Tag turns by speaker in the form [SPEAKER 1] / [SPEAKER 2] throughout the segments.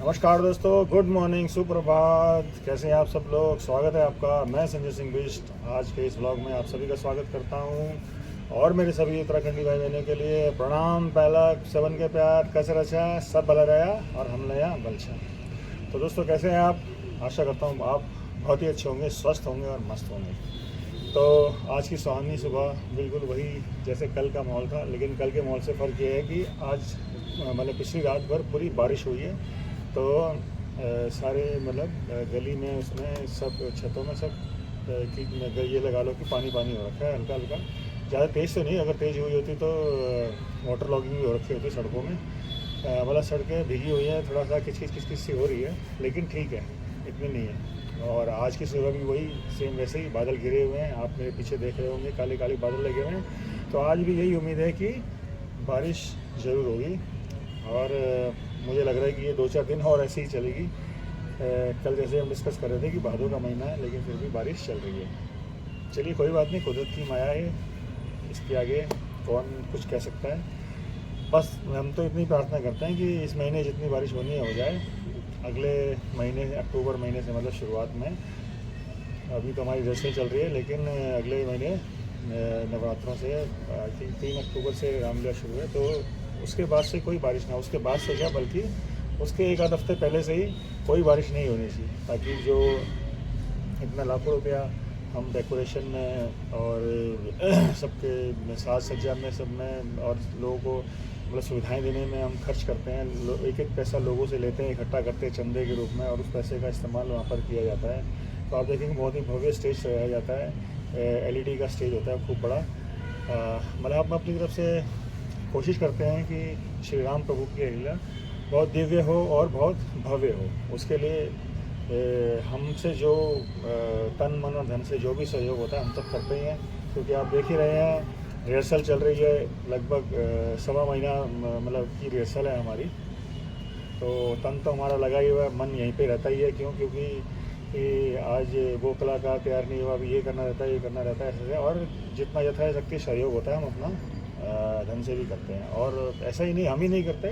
[SPEAKER 1] नमस्कार दोस्तों, good morning, सुप्रभात। कैसे हैं आप सब लोग? स्वागत है आपका। मैं संजय सिंह बिष्ट आज के इस ब्लॉग में आप सभी का स्वागत करता हूं। और मेरे सभी उत्तराखंडी भाई बहनों के लिए प्रणाम। पहला सबन के प्यार कैसे रचा, सब भला रहा और हम नया बलछा। तो दोस्तों, कैसे हैं आप? आशा करता हूँ आप बहुत ही अच्छे होंगे, स्वस्थ होंगे और मस्त होंगे। तो आज की सुहानी सुबह बिल्कुल वही जैसे कल का माहौल था, लेकिन कल के माहौल से फ़र्क ये है कि आज मतलब पिछली रात भर पूरी बारिश हुई है। तो सारे मतलब गली में उसमें सब छतों में सब कि ये लगा लो कि पानी पानी हो रखा है, हल्का हल्का। ज़्यादा तेज़ तो नहीं, अगर तेज़ हुई होती तो वाटर लॉगिंग भी हो रखी होती सड़कों में। मतलब सड़कें भीगी हुई हैं, थोड़ा सा किचकिच किचकिच सी हो रही है, लेकिन ठीक है, इतनी नहीं है। और आज की सुबह भी वही सेम वैसे ही बादल घिरे हुए हैं, आप मेरे पीछे देख रहे होंगे, काले काले बादल लगे हुए हैं। तो आज भी यही उम्मीद है कि बारिश ज़रूर होगी। और मुझे लग रहा है कि ये 2-4 दिन और ऐसे ही चलेगी। कल जैसे हम डिस्कस कर रहे थे कि भादों का महीना है, लेकिन फिर भी बारिश चल रही है। चलिए, कोई बात नहीं, कुदरत की माया है, इसके आगे कौन कुछ कह सकता है। बस हम तो इतनी प्रार्थना करते हैं कि इस महीने जितनी बारिश होनी है हो जाए। अगले महीने अक्टूबर महीने से, मतलब शुरुआत में, अभी तो हमारी रस्तें चल रही है, लेकिन अगले महीने नवरात्रों से आई थिंक 3 अक्टूबर से रामलीला शुरू है। तो उसके बाद से कोई बारिश ना, उसके बाद से क्या, बल्कि उसके एक आध हफ्ते पहले से ही कोई बारिश नहीं होनी चाहिए, ताकि जो इतना लाखों रुपया हम डेकोरेशन में और सबके साज सज्जा में सब में और लोगों को मतलब सुविधाएं देने में हम खर्च करते हैं। एक एक पैसा लोगों से लेते हैं, इकट्ठा करते हैं चंदे के रूप में, और उस पैसे का इस्तेमाल वहाँ पर किया जाता है। तो आप देखेंगे बहुत ही भव्य स्टेज सजाया जाता है। एलईडी का स्टेज होता है खूब बड़ा। मतलब हम अपनी तरफ से कोशिश करते हैं कि श्री राम प्रभु की लीला बहुत दिव्य हो और बहुत भव्य हो। उसके लिए हमसे जो तन मन और धन से जो भी सहयोग होता है हम सब करते ही हैं, क्योंकि आप देख ही रहे हैं रिहर्सल चल रही है। लगभग 1.25 महीना मतलब की रिहर्सल है हमारी। तो तन तो हमारा लगा ही हुआ है, मन यहीं पे रहता ही है। क्यों? क्योंकि कि आज वो कलाकार तैयार नहीं हुआ, अभी ये करना रहता है, ये करना रहता है, ऐसे। और जितना यथाशक्ति सहयोग होता है हम अपना ढंग से भी करते हैं। और ऐसा ही नहीं, हम ही नहीं करते,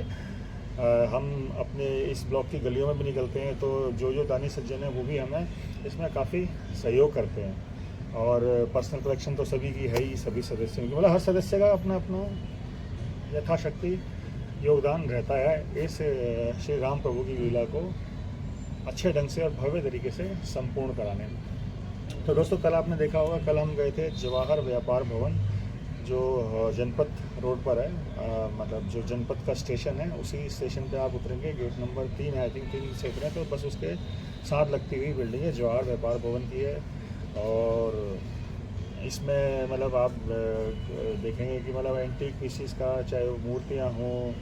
[SPEAKER 1] हम अपने इस ब्लॉक की गलियों में भी निकलते हैं, तो जो दानी सज्जन हैं वो भी हमें इसमें काफ़ी सहयोग करते हैं। और पर्सनल कलेक्शन तो सभी की है ही, सभी सदस्यों की, मतलब हर सदस्य का अपना अपना यथाशक्ति योगदान रहता है इस श्री राम प्रभु की लीला को अच्छे ढंग से और भव्य तरीके से संपूर्ण कराने में। तो दोस्तों, कल आपने देखा होगा, कल हम गए थे जवाहर व्यापार भवन, जो जनपद रोड पर है। मतलब जो जनपद का स्टेशन है, उसी स्टेशन पे आप उतरेंगे, गेट नंबर 3 है, आई थिंक 3 से उतरें तो बस उसके साथ लगती हुई बिल्डिंग है, जवाहर व्यापार भवन की है। और इसमें मतलब आप देखेंगे कि मतलब एंटीक पीसीस का, चाहे वो मूर्तियाँ हों,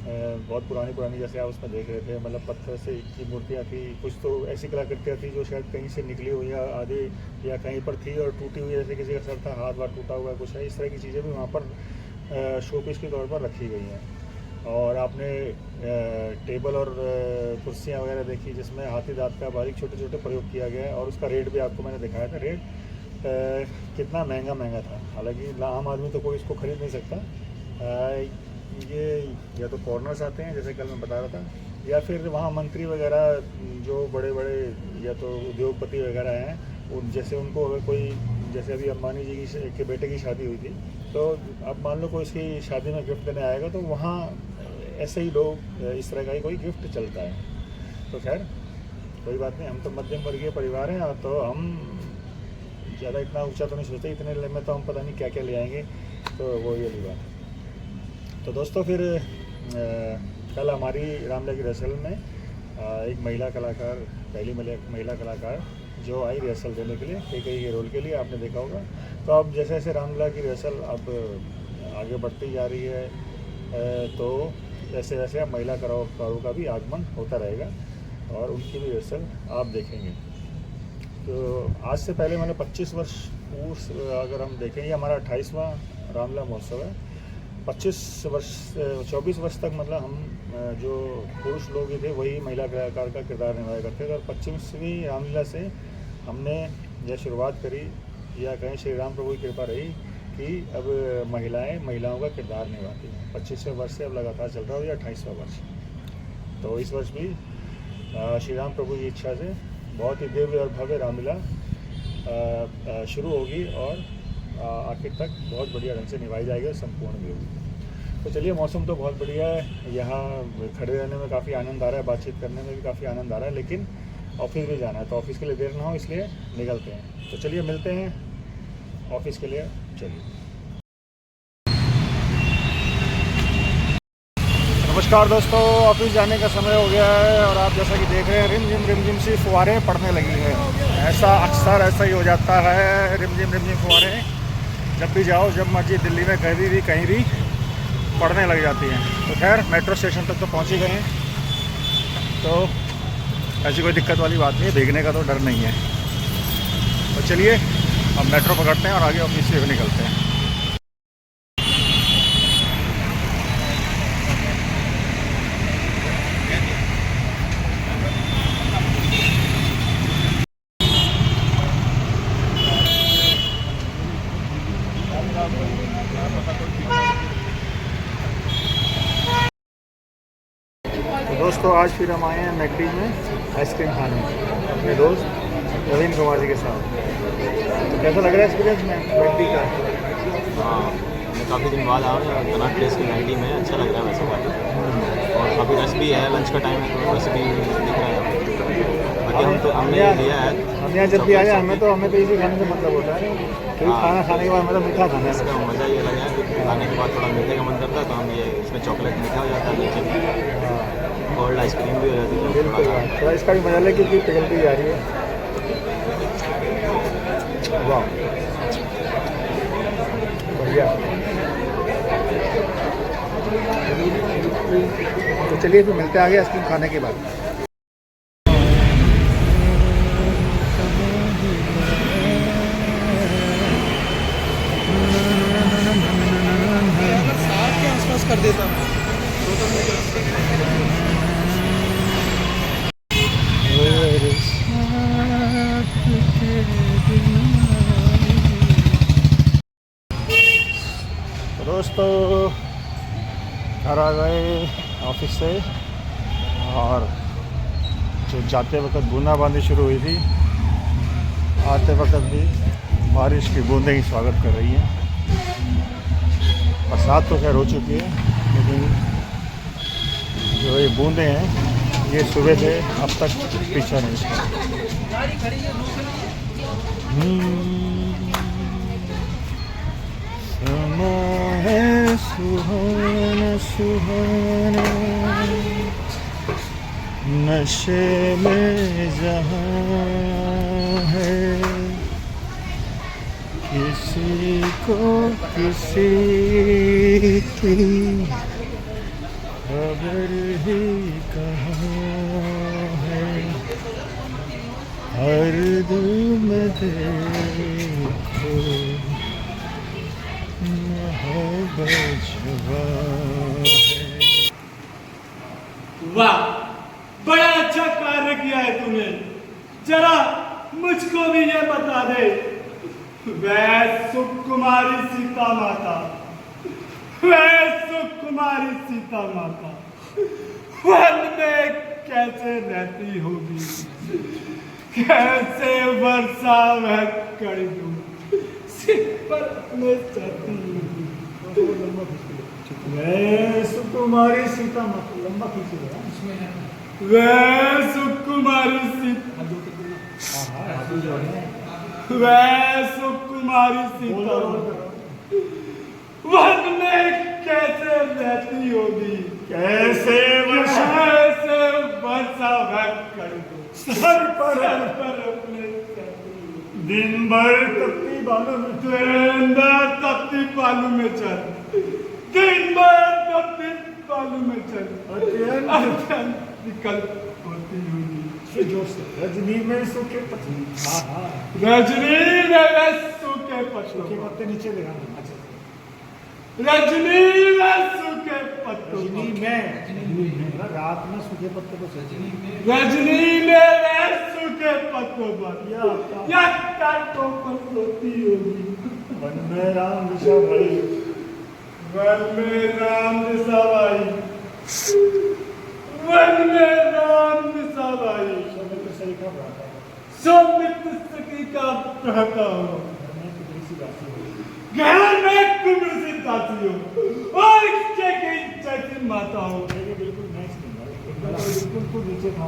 [SPEAKER 1] बहुत पुरानी पुरानी, जैसे आप उसमें देख रहे थे, मतलब पत्थर से की मूर्तियाँ थी। कुछ तो ऐसी कलाकृतियाँ थी जो शायद कहीं से निकली हुई या आधी या कहीं पर थी और टूटी हुई, जैसे किसी का सर था, हाथ वाथ टूटा हुआ है, कुछ है इस तरह की चीज़ें भी वहाँ पर शो पीस के तौर पर रखी गई हैं। और आपने टेबल और कुर्सियाँ वगैरह देखी जिसमें हाथी दाँत का बारीक छोटे छोटे प्रयोग किया गया है। और उसका रेट भी आपको मैंने दिखाया था। रेट कितना महंगा महंगा था, हालांकि आम आदमी तो कोई इसको खरीद नहीं सकता। ये या तो फॉरनर्स आते हैं, जैसे कल मैं बता रहा था, या फिर वहाँ मंत्री वगैरह जो बड़े बड़े या तो उद्योगपति वगैरह हैं, उन जैसे उनको अगर कोई, जैसे अभी अंबानी जी के बेटे की शादी हुई थी, तो अब मान लो कोई इसकी शादी में गिफ्ट देने आएगा, तो वहाँ ऐसे ही लोग इस तरह का ही कोई गिफ्ट चलता है। तो खैर कोई बात नहीं, हम तो मध्यम वर्गीय परिवार हैं, तो हम ज़्यादा इतना ऊंचा तो नहीं सोचते, इतने में तो हम पता नहीं क्या क्या ले आएंगे। तो वो ये वाली बात है। तो दोस्तों, फिर कल हमारी रामलीला की रिहर्सल में एक महिला कलाकार, पहली महिला कलाकार जो आई रिहर्सल देने के लिए, केकई के रोल के लिए, आपने देखा होगा। तो अब जैसे जैसे रामलीला की रिहर्सल अब आगे बढ़ती जा रही है, तो वैसे वैसे अब महिला कलाकारों का भी आगमन होता रहेगा और उनकी भी रिहर्सल आप देखेंगे। तो आज से पहले मतलब 25 वर्ष पूर्व अगर हम देखें, ये हमारा 28वां रामलीला महोत्सव है। 24 वर्ष तक मतलब हम जो पुरुष लोग ही थे वही महिला कलाकार का किरदार निभाया करते थे। और 25वीं रामलीला से हमने यह शुरुआत करी, या कहीं श्री राम प्रभु की कृपा रही कि अब महिलाओं का किरदार निभाती हैं। 25वें वर्ष से अब लगातार चल रहा हो, या 28वां वर्ष। तो इस वर्ष भी श्री राम प्रभु की इच्छा से बहुत ही दिव्य और भव्य रामलीला शुरू होगी और आखिर तक बहुत बढ़िया ढंग से निभाई जाएगी और संपूर्ण भी होगी। तो चलिए, मौसम तो बहुत बढ़िया है, यहाँ खड़े रहने में काफ़ी आनंद आ रहा है, बातचीत करने में भी काफ़ी आनंद आ रहा है, लेकिन ऑफिस भी जाना है, तो ऑफिस के लिए देर ना हो इसलिए निकलते हैं। तो चलिए मिलते हैं ऑफिस के लिए। चलिए, नमस्कार दोस्तों, ऑफिस जाने का समय हो गया है और आप जैसा कि देख रहे हैं रिम झिम सी फुहारें पड़ने लगी हैं। ऐसा अक्सर ऐसा ही हो जाता है, रिम झिम फुहारें जब भी जाओ, जब मर्जी दिल्ली में कहीं भी पड़ने लग जाती हैं। तो खैर मेट्रो स्टेशन तक तो पहुंच ही गए हैं, तो ऐसी कोई दिक्कत वाली बात नहीं है, भीगने का तो डर नहीं है। तो चलिए अब मेट्रो पकड़ते हैं और आगे ऑफिस से निकलते हैं। तो दोस्तों आज फिर हम आए हैं मैकडी में आइसक्रीम खाने, अपने दोस्त नवीन कुमार जी के साथ। तो कैसा लग रहा है एक्सपीरियंस में मैकडी का?
[SPEAKER 2] हाँ, मैं काफ़ी दिन बाद आ रहा हूँ, कनॉट प्लेस की मैकडी में अच्छा लग रहा है वैसे काफ़ी, और काफ़ी रश भी है, लंच का टाइम है तो रश भी दिख रहा है। बाकी हमने लिया है,
[SPEAKER 1] हम यहाँ जब भी आए हमें तो इसी खाने से मतलब होता है, क्योंकि खाना खाने के बाद हमें तो मीठा खाना है।
[SPEAKER 2] इसका मज़ा ये लगा है कि खाने के बाद थोड़ा मीठे का मन करता है, तो हम ये इसमें चॉकलेट मीठा हो जाता है, नीचे कोल्ड आइसक्रीम भी हो जाती है।
[SPEAKER 1] बिल्कुल, थोड़ा इसका भी मजा ले क्योंकि पिघलती जा रही है। वाह, बढ़िया। तो चलिए फिर मिलते हैं आगे आइसक्रीम खाने के बाद।
[SPEAKER 3] कर देता हूँ।
[SPEAKER 1] दोस्तों घर आ गए ऑफिस से, और जो जाते वक्त बूंदाबांदी शुरू हुई थी, आते वक्त भी बारिश की बूंदें ही स्वागत कर रही हैं। बरसात तो खैर हो चुकी है, लेकिन जो ये बूंदें हैं ये सुबह से अब तक पीछा नहीं छोड़ा। समा है सुहाना सुहाना, नशे में जहाँ है, किसी को किसी की खबर ही कहाँ है, हर दिल में देखो मोहब्बत जवां है।
[SPEAKER 3] वाह, बड़ा अच्छा कार्य किया है तूने। जरा मुझको भी ये बता दे, वह सुकुमारी सीता माता, वह सुकुमारी सीता माता वन में कैसे रहती होगी, कैसे वर्षा वह कर दूं सिर पर अपने चलती होगी। वह सुकुमारी सीता माता, लंबा खींचेगा, वह सुकुमारी सीता, वह सुकुमारी सीता वन में कैसे रहती होगी, कैसे वर्षा वह कर दो सर पर अपने दिन भर तपती बालों में, दिन भर तपती बालों में चल, दिन भर तपती बालों में चल, अत्यंत विकल्प होती होगी। रजनी में सूखे पत्ते, रजनी में सूखे पत्ते नीचे लगा, रजनी में सूखे पत्तों, रात में सूखे पत्ते को रजनी में सूखे पत्तों पर या कांटों पर सोती होगी। वन में राम दिशा भाई, वन में राम दिशा भाई, वन में राम दिशा भाई, सौमित्र सखी का भ्राता हो, घर में कुंड सी दासी हो और चैती माता हो।
[SPEAKER 1] बिल्कुल मैच नहीं भाई, बिल्कुल तो नीचे था,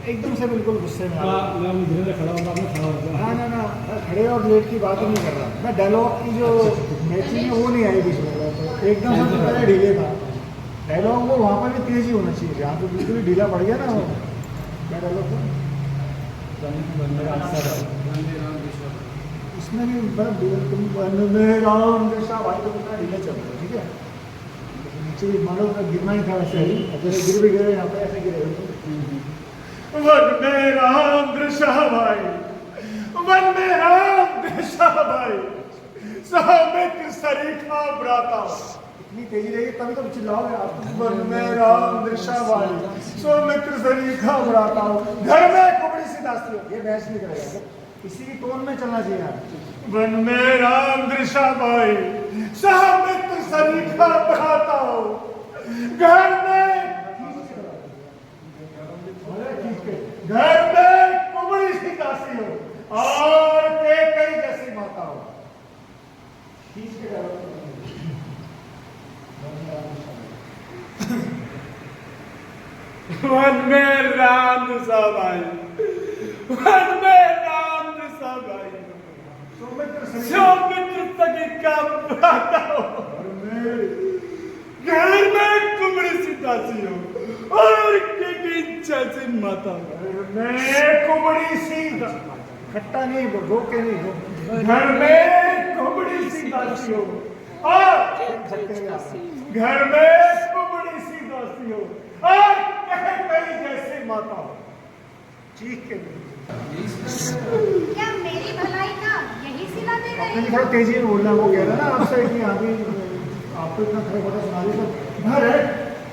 [SPEAKER 1] एकदम से बिल्कुल गुस्से में आ गया।
[SPEAKER 3] मैं मुझे खड़ा होगा, मैं खड़ा होगा।
[SPEAKER 1] ना ना खड़े और लेट की बात ही नहीं कर रहा मैं, डायलॉग की जो मैचिंग है वो नहीं आई बीच में, एकदम से तो पहले ढीले था डायलॉग, वो वहाँ पर भी तेज ही होना चाहिए, जहाँ पे बिल्कुल ही ढीला पड़ गया ना वो क्या डायलॉग था उसमें भी तुम बन में राम जैसा भाई तो कितना ढीला चल रहा है, ठीक है नीचे भी मानो गिरना ही था वैसे ही, जैसे गिर भी गिरे यहाँ पे ऐसे गिरे
[SPEAKER 3] वन में राम दृशा भाई, वन में राम दृशा भाई, सौमित्र सरीखा भ्राता।
[SPEAKER 1] इतनी तेजी रहेगी तभी तो चिल्लाओगे आप। वन में राम दृशा भाई,
[SPEAKER 3] सौमित्र सरीखा भ्राता हो,
[SPEAKER 1] घर में कुबड़ी सी दास्ती हो, ये मैच नहीं करेगा, इसी की टोन में चलना चाहिए यार।
[SPEAKER 3] वन में राम दृशा भाई, सौमित्र सरीखा भ्राता हो, घर में कुबड़ी सी दासी हो और कई जैसी माता हो। वन में राम दृशा भाई, वन में राम दृशा भाई, सौमित्र सखी का भ्राता हो, घर में कुबड़ी सी दासी हो और कई जैसी माता हो।
[SPEAKER 1] मैं कुबड़ी सी खट्टा नहीं रोक के नहीं हो,
[SPEAKER 3] घर में कुबड़ी सी दासी हो और घर में कुबड़ी सी दासी हो और कई जैसी माता हो।
[SPEAKER 1] चीख के
[SPEAKER 4] क्या मेरी भलाई का यही सिला दे रहे
[SPEAKER 1] नहीं,
[SPEAKER 4] हैं?
[SPEAKER 1] थोड़ा तेजी में बोलना, वो कह रहा ना आपसे कि अभी आपको इतना खड़े खड़ा सुना रही तो घर है,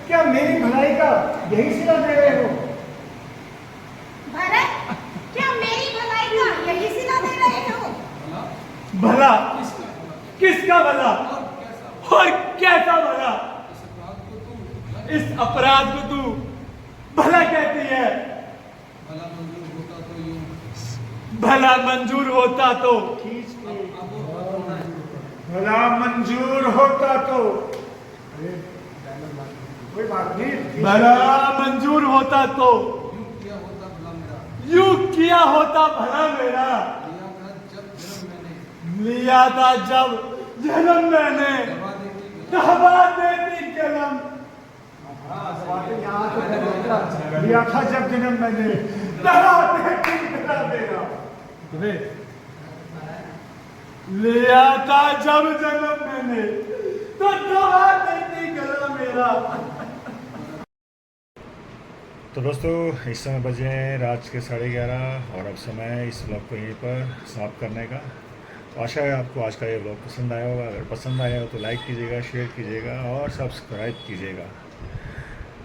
[SPEAKER 1] क्या मेरी भलाई का यही सिला दे रहे हो?
[SPEAKER 4] भरत, क्या मेरी भलाई का यही सिला दे रहे हो?
[SPEAKER 3] भला किसका भला और कैसा भला? इस अपराध को तू भला कहती है? भला मंजूर होता तो
[SPEAKER 1] खींच के
[SPEAKER 3] भला मंजूर होता तो
[SPEAKER 1] कोई बात नहीं,
[SPEAKER 3] भला मंजूर होता तो यूं किया होता भला मेरा, लिया था जब जन्म मैंने, दबा देती कलम।
[SPEAKER 1] यहाँ तो लिया था जब जन्म मैंने,
[SPEAKER 3] दबा देती कलम मेरा, लिया था जब जन्म मैंने तो दबा देती कलम मेरा।
[SPEAKER 1] तो दोस्तों इस समय बजे हैं रात के 11:30 और अब समय है इस व्लॉग को यहीं पर समाप्त करने का। तो आशा है आपको आज का ये व्लॉग पसंद आया होगा, अगर पसंद आया हो तो लाइक कीजिएगा, शेयर कीजिएगा और सब्सक्राइब कीजिएगा।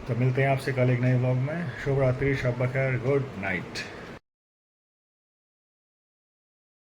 [SPEAKER 1] तो मिलते हैं आपसे कल एक नए व्लॉग में। शुभ रात्रि, शब बखैर, गुड नाइट।